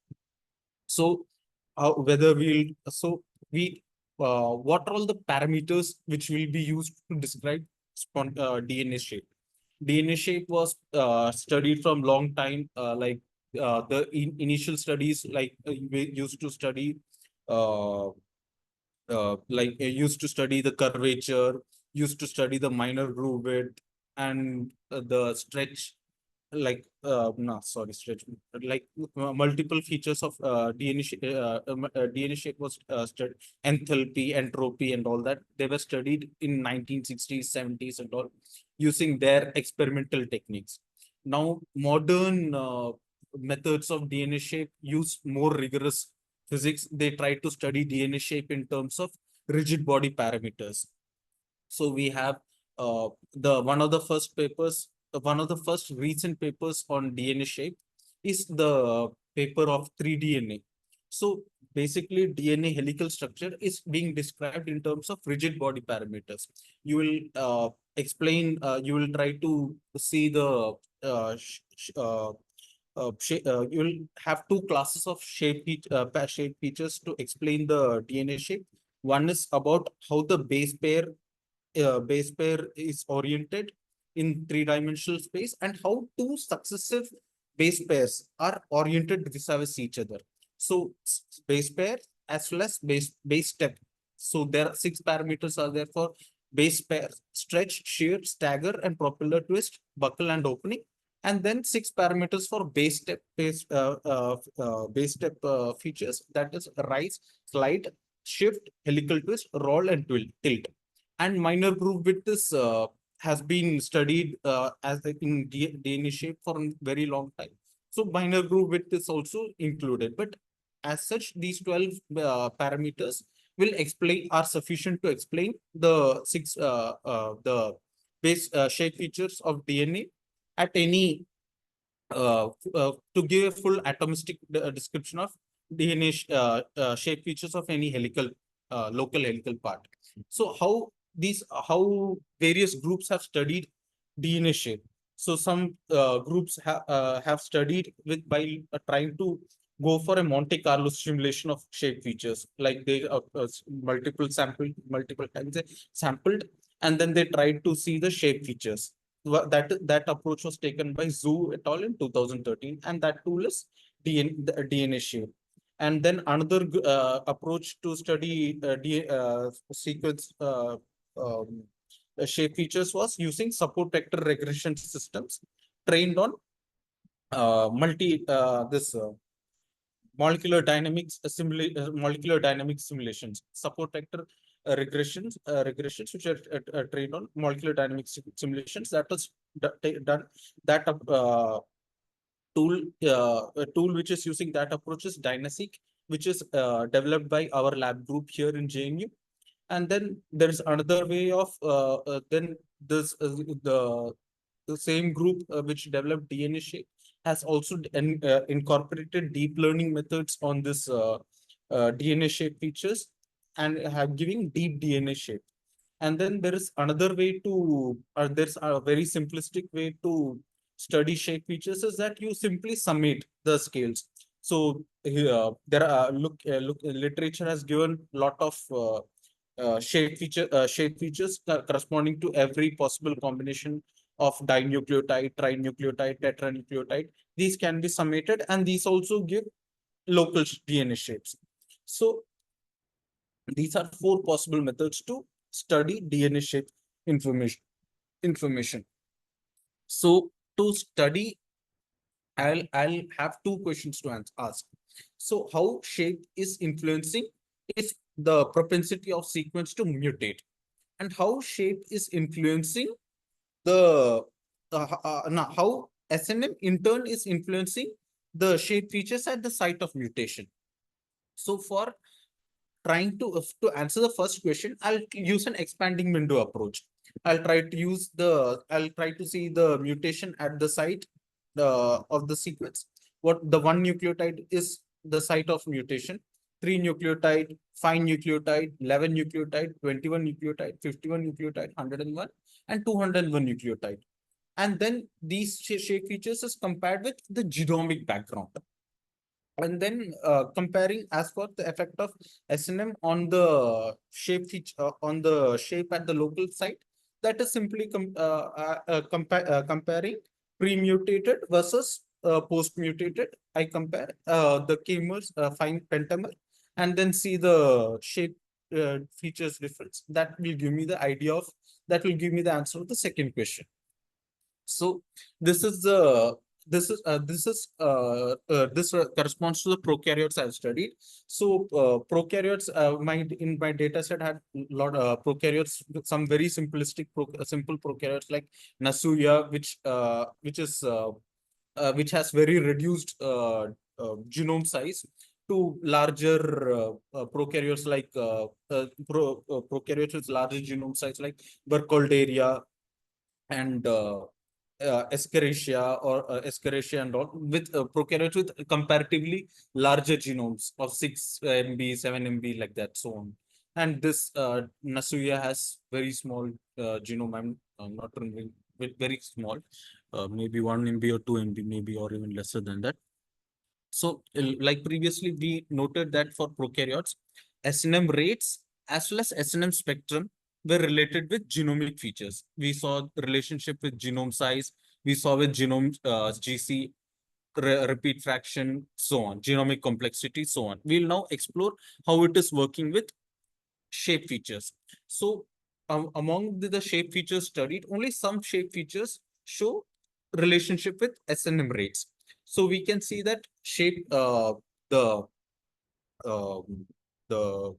So whether we'll so we what are all the parameters which will be used to describe DNA shape? DNA shape was studied from long time, like the initial studies, like we used to study used to study the curvature, used to study the minor groove width and the stretch no, sorry, stretch, like multiple features of DNA shape was studied, enthalpy, entropy, and all that. They were studied in 1960s, 70s, and all, using their experimental techniques. Now, modern methods of DNA shape use more rigorous physics. They try to study DNA shape in terms of rigid body parameters. So we have one of the first recent papers on DNA shape is the paper of 3DNA. So basically, DNA helical structure is being described in terms of rigid body parameters. You will you will try to see the you will have two classes of shape features to explain the DNA shape. One is about how the base pair is oriented in three-dimensional space, and how two successive base pairs are oriented vis-a-vis each other. So base pair as well as base step. So there are 6 parameters are there for base pair: stretch, shear, stagger, and propeller twist, buckle, and opening. And then 6 parameters for base step features, that is rise, slide, shift, helical twist, roll, and tilt. And minor groove width is has been studied in DNA shape for a very long time. So minor groove width is also included. But as such, these 12 parameters are sufficient to explain the base shape features of DNA at any to give a full atomistic description of DNA shape features of any local helical part. So how various groups have studied DNA shape. So some groups have studied by trying to go for a Monte Carlo simulation of shape features, like they multiple times they sampled, and then they tried to see the shape features. That approach was taken by Zhu et al. In 2013, and that tool is DNA shape. And then another approach to study sequence shape features was using support vector regression systems trained on molecular dynamics simulations, support vector regressions which are trained on molecular dynamics simulations. That was done. That a tool which is using that approach is Dynaseq, which is developed by our lab group here in JNU. And then there is another way of then this the same group which developed DNA shape has also incorporated deep learning methods on this DNA shape features, and have giving deep DNA shape. And then there is another way to, there's a very simplistic way to study shape features, is that you simply summate the scales. So there are literature has given a lot of shape features corresponding to every possible combination of dinucleotide, trinucleotide, tetranucleotide. These can be summated, and these also give local DNA shapes. So these are 4 possible methods to study DNA shape information. So to study, I'll have 2 questions to ask. So how shape is influencing is the propensity of sequence to mutate, and how shape is influencing the how SNM in turn is influencing the shape features at the site of mutation. So for trying to answer the first question, I'll use an expanding window approach. I'll try to see the mutation at the site of the sequence. What the 1 nucleotide is the site of mutation, 3 nucleotide, 5 nucleotide, 11 nucleotide, 21 nucleotide, 51 nucleotide, 101, and 201 nucleotide. And then these shape features is compared with the genomic background. And then comparing as for the effect of SNM on the shape feature on the shape at the local site, that is simply comparing pre-mutated versus post-mutated. I compare the k-mers, find pentamer, and then see the shape features difference. That will give me the answer of the second question. So this is the this corresponds to the prokaryotes I've studied. So prokaryotes, in my data set had a lot of prokaryotes, some very simplistic simple prokaryotes like Nasuya, which has very reduced genome size, to larger prokaryotes like prokaryotes with larger genome size like Burkholderia and Escherichia and all, with prokaryotes with comparatively larger genomes of 6 MB, 7 MB, like that, so on. And this Nasuya has very small genome. I'm not remembering, very small, maybe 1 MB or 2 MB, maybe, or even lesser than that. So, like previously, we noted that for prokaryotes, S&M rates as well as S&M spectrum were related with genomic features. We saw the relationship with genome size, we saw with genome GC, repeat fraction, so on, genomic complexity, so on. We'll now explore how it is working with shape features. So, among the shape features studied, only some shape features show relationship with S&M rates. So we can see that shape the um, the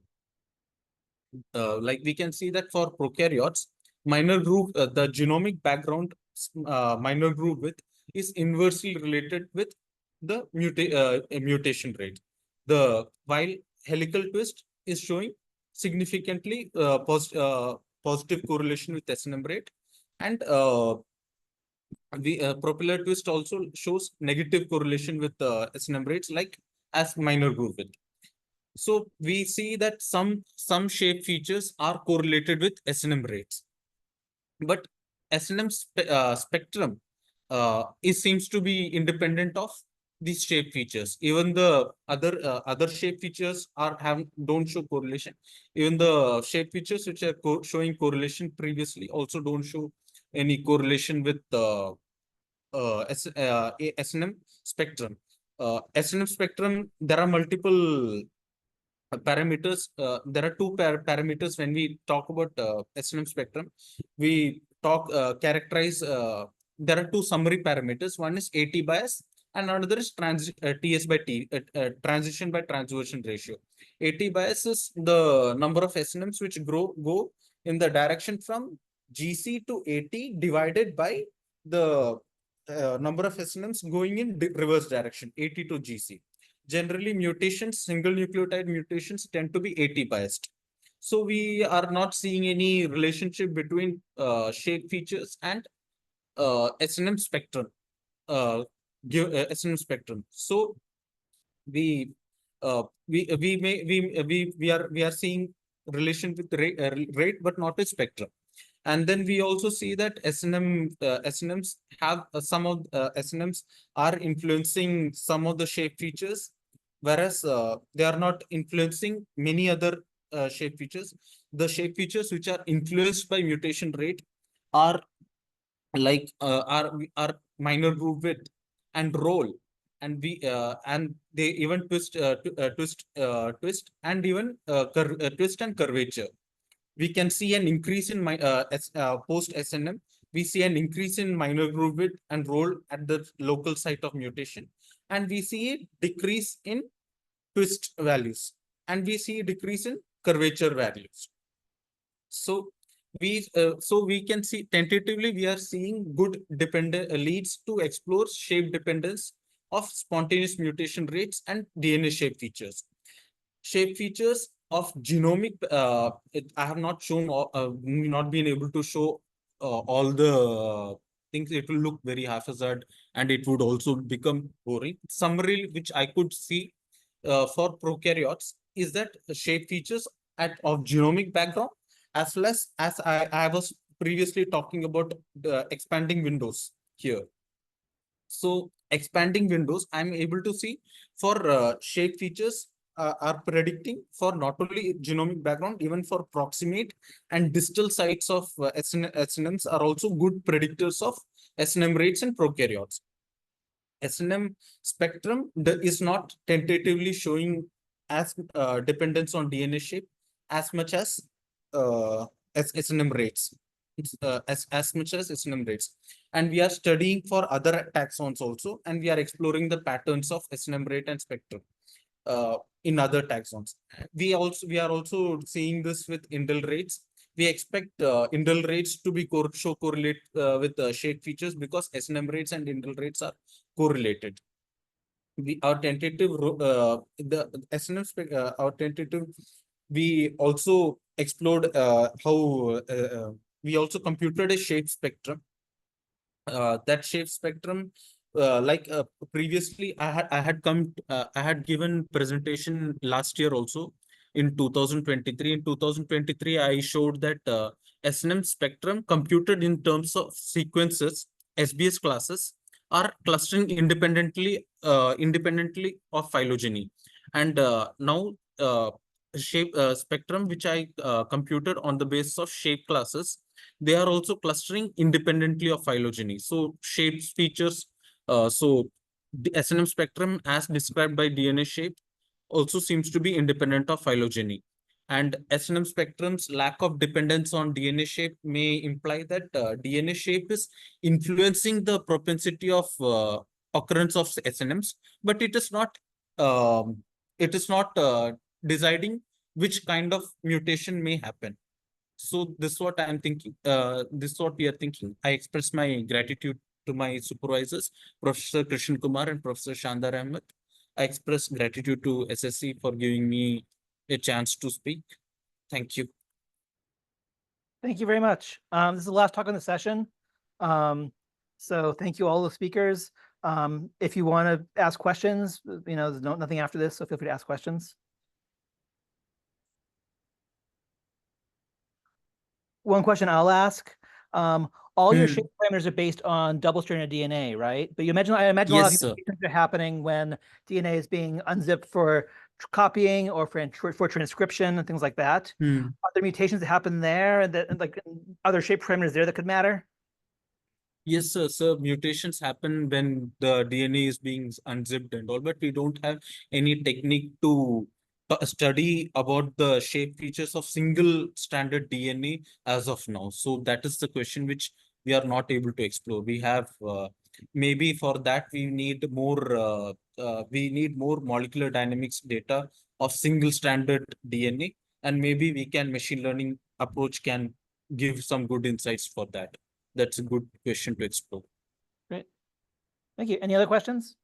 like we can see that for prokaryotes, minor groove, the genomic background minor groove width is inversely related with the mutation rate. The while helical twist is showing significantly positive correlation with S&M rate, and the propeller twist also shows negative correlation with S&M rates, like as minor groove width. So we see that some shape features are correlated with S&M rates, but S&M spectrum seems to be independent of these shape features. Even the other shape features don't show correlation. Even the shape features which are showing correlation previously also don't show any correlation with S&M spectrum. S&M spectrum, there are multiple parameters. There are two parameters when we talk about S&M spectrum. We characterize, there are two summary parameters. One is AT bias and another is TS by T, transition by transversion ratio. AT bias is the number of S&Ms which go in the direction from GC to AT divided by the number of S&Ms going in reverse direction, AT to GC. Generally, mutations, single nucleotide mutations, tend to be AT biased. So we are not seeing any relationship between shape features and S&M spectrum. S&M spectrum. So we are seeing relation with rate, but not with spectrum. And then we also see that S&Ms have some of S&Ms are influencing some of the shape features, whereas they are not influencing many other shape features. The shape features which are influenced by mutation rate are like are minor groove width and roll, and they even twist and even twist and curvature. We can see an increase in post SNM. We see an increase in minor groove width and roll at the local site of mutation, and we see a decrease in twist values, and we see a decrease in curvature values. So we can see tentatively we are seeing good dependent leads to explore shape dependence of spontaneous mutation rates and DNA shape features. Shape features of genomic, I have not shown, not been able to show all the things. It will look very haphazard and it would also become boring. Summary which I could see for prokaryotes is that shape features of genomic background, as well as I was previously talking about the expanding windows here. So expanding windows, I'm able to see for shape features are predicting for not only genomic background, even for proximate and distal sites of SNMs are also good predictors of SNM rates in prokaryotes. SNM spectrum is not tentatively showing as dependence on DNA shape as much as SNM rates. as much as SNM rates. And we are studying for other taxons also, and we are exploring the patterns of SNM rate and spectrum in other taxons. We are also seeing this with indel rates. We expect indel rates to be correlate with shape features because SNM rates and indel rates are correlated. Our tentative our tentative, we also explored how we also computed a shape spectrum. That shape spectrum, previously I had given presentation last year also in 2023. In 2023 I showed that SNM spectrum computed in terms of sequences, SBS classes, are clustering independently of phylogeny. And now shape spectrum which I computed on the basis of shape classes, they are also clustering independently of phylogeny. So shapes features, so the SNM spectrum as described by DNA shape also seems to be independent of phylogeny. And SNM spectrum's lack of dependence on DNA shape may imply that DNA shape is influencing the propensity of occurrence of SNMs, but it is not deciding which kind of mutation may happen. So this is what I'm thinking. This is what we are thinking. I express my gratitude to my supervisors, Professor Krishan Kumar and Professor Shandar Ahmed. I express gratitude to SSC for giving me a chance to speak. Thank you. Thank you very much. This is the last talk on the session. So thank you all the speakers. If you want to ask questions, there's nothing after this, so feel free to ask questions. One question I'll ask. All your shape parameters are based on double-stranded DNA, right? But I imagine a lot of Yes, these sir. things are happening when DNA is being unzipped for copying or for transcription and things like that. Are there mutations that happen there, and like other shape parameters there that could matter? Yes, sir. So mutations happen when the DNA is being unzipped and all, but we don't have any technique to study about the shape features of single stranded DNA as of now. So that is the question which we are not able to explore. We have maybe for that we need more molecular dynamics data of single stranded DNA, and maybe machine learning approach can give some good insights for that. That's a good question to explore. Great. Thank you. Any other questions?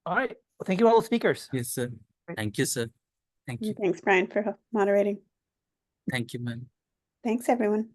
All right. Well, thank you all the speakers. Yes, sir. Thank you, sir. Thank you. Thanks, Brian, for moderating. Thank you, ma'am. Thanks, everyone.